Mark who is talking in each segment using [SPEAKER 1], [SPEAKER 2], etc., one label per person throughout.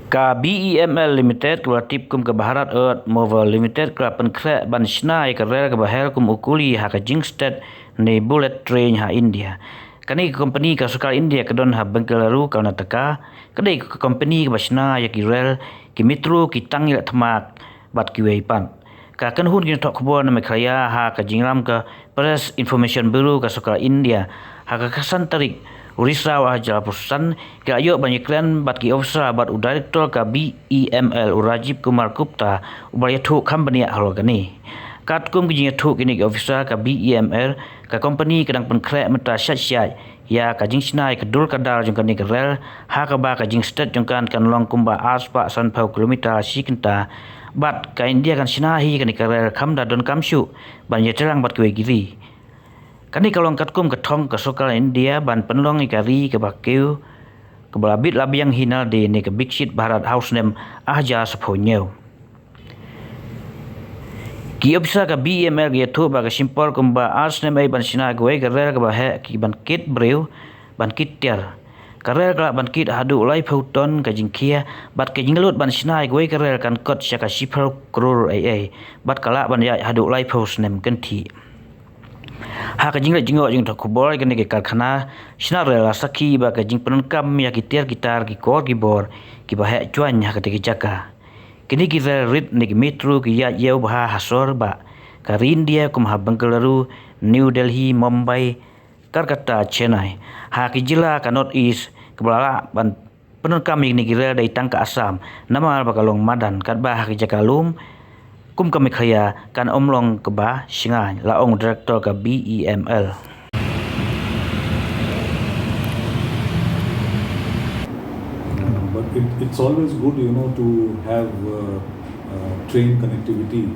[SPEAKER 1] Ka BEML Limited ka tip kum ka Bharat Earth Mover Limited ka Pynkhreh ban shna ka rel ka bahel kum ukuli ha ka jingsted ni bullet train ha India. Kani company ka sukar India ka don ha Bengaluru Karnataka. Kani company ka shna ya ki rel ki metro ki tang ya thmak bat ki weipan. Ka kan hun ki tok khbor na mekhaya ha ka jingram ka Press Information Bureau ka sukar India ha ka kasan tarik Urisa wa jala perusahaan ke ayo banyak klan bat ki officer bat director ka BEML Rajib Kumar Gupta ubaya thuk company halo kani kat kum ki thuk kini officer ka BEML ka company kadang Pynkhreh mata syat ya ka jing snai ka dur kadal jong kani ka rel ha ka ba ka jing state jong kan long kumba aspa san pau kilometer sikenta bat ka India kan sinahi kani ka rel khamda don kamshu ban ye terang bat ki giri kani kalong katkum katong kasokal India ban penlong ikari ke bakiu ke balabit labiang hinal de ne ke big shit Bharat house nem ahja saphonyeu ki obsa ka BEML ge thu ba ka simple kumba ars nem ai ban sina goe ke rel ke bahe ki ban kit breu ban kit tiar karel ka ban kit hadu lai photon ka jingkhia bat ke jinglut ban sina goe ke rel kan kot sya ka sipro kror ai bat kala ban ya hadu lai phos nem kan thi ha ka jingla jingo jing thok bor ke ne ke karkhana shna rela sakhi ba ka jing penkam ya ki tiar gitar ki kor ki bor ki ba ha chuan ha ka te ki jaka kini ki rit ne ki metro ki ya yeu ba hasor ba ka India kum ha Bengaluru New Delhi Mumbai Kolkata Chennai ha ki jila ka North East ke bala ban penkam ni ki rel dai tang ka Assam nama ba ka long madan kat ba ha ki jaka lum kum kami khaya kan omlong ke ba singa la ong director ka BEML
[SPEAKER 2] but it's always good to have train connectivity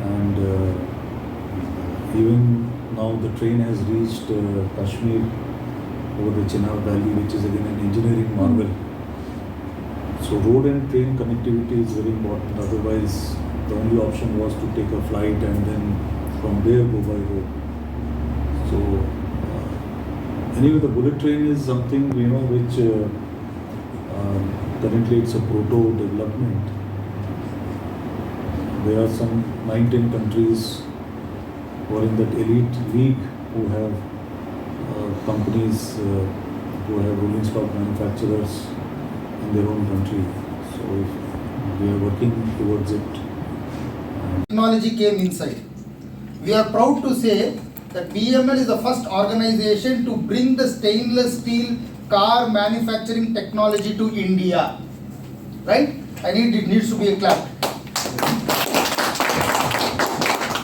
[SPEAKER 2] and even now the train has reached Kashmir over the Chenab Valley, which is again an engineering marvel. So road and train connectivity is very important, otherwise the only option was to take a flight and then from there go by road. So anyway, the bullet train is something which currently it's a proto development. There are some 19 countries who are in that elite league who have companies who have rolling stock manufacturers in their own country. So we are working towards it.
[SPEAKER 3] Technology came inside. We are proud to say that BEML is the first organization to bring the stainless steel car manufacturing technology to India. Right? It needs to be a clap.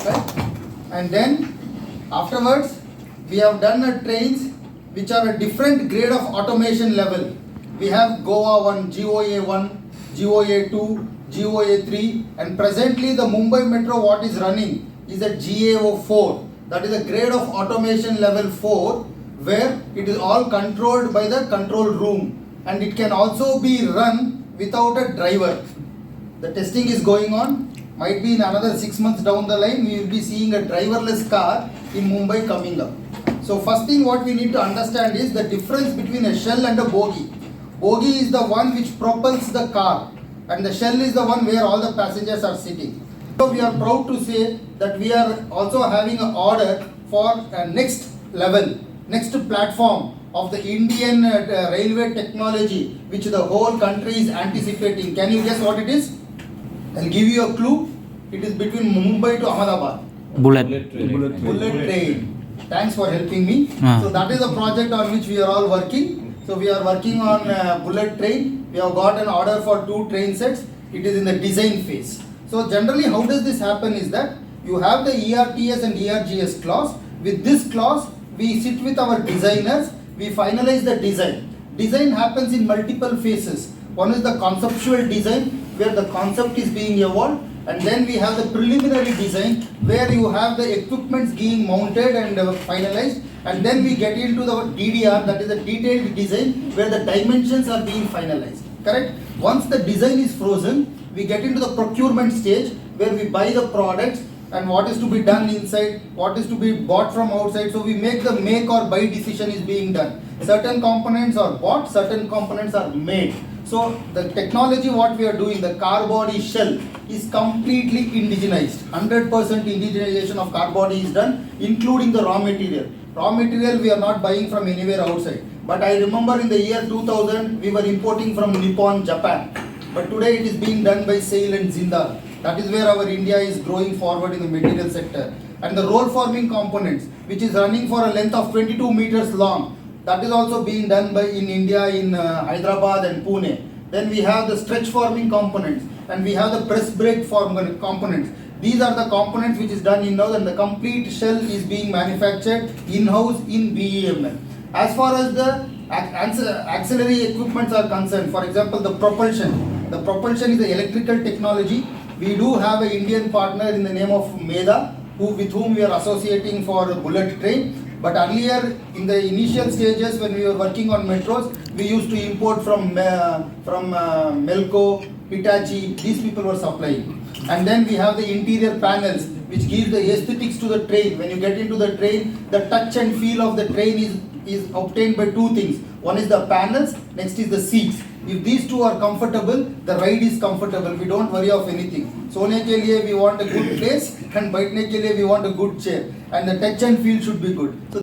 [SPEAKER 3] Right? And then afterwards, we have done trains which are a different grade of automation level. We have Goa 1, GOA 1, GOA 2, GOA 3, and presently the Mumbai Metro what is running is a GAO 4. That is a grade of automation level 4 where it is all controlled by the control room and it can also be run without a driver. The testing is going on. Might be in another 6 months down the line we will be seeing a driverless car in Mumbai coming up. So first thing what we need to understand is the difference between a shell and a bogie. Bogie is the one which propels the car and the shell is the one where all the passengers are sitting. So we are proud to say that we are also having an order for next level, next platform of the Indian railway technology which the whole country is anticipating. Can you guess what it is? I'll give you a clue. It is between Mumbai to Ahmedabad.
[SPEAKER 1] bullet
[SPEAKER 3] Train. Thanks for helping me. So that is a project on which we are all working. So we are working on bullet train. We have got an order for 2 train sets. It is in the design phase. So generally how does this happen is that you have the ERTS and ERGS clause. With this clause we sit with our designers, we finalize the design. Design happens in multiple phases. One is the conceptual design where the concept is being evolved, and then we have the preliminary design where you have the equipments being mounted and finalized, and then we get into the DDR, that is the detailed design where the dimensions are being finalized. Correct? Once the design is frozen, we get into the procurement stage where we buy the products and what is to be done inside, what is to be bought from outside. So we make the make or buy decision is being done. Certain components are bought, certain components are made. So the technology what we are doing, the car body shell is completely indigenized. 100% indigenization of car body is done, including the raw material. Raw material we are not buying from anywhere outside. But I remember in the year 2000 we were importing from Nippon, Japan. But today it is being done by SAIL and Jindal. That is where our India is growing forward in the material sector. And the roll forming components, which is running for a length of 22 meters long, that is also being done by in India in Hyderabad and Pune. Then we have the stretch forming components and we have the press brake form components. These are the components which is done in-house, and the complete shell is being manufactured in-house in BEML. As far as the auxiliary equipments are concerned, for example the propulsion. The propulsion is the electrical technology. We do have an Indian partner in the name of Meda, with whom we are associating for bullet train. But earlier, in the initial stages when we were working on metros, we used to import from Melco, Hitachi. These people were supplying. And then we have the interior panels, which gives the aesthetics to the train. When you get into the train, the touch and feel of the train is obtained by two things. One is the panels, next is the seats. If these two are comfortable, the ride is comfortable. We don't worry of anything. Sone ke liye we want a good place, and baithne ke liye we want a good chair. And the touch and feel should be good. So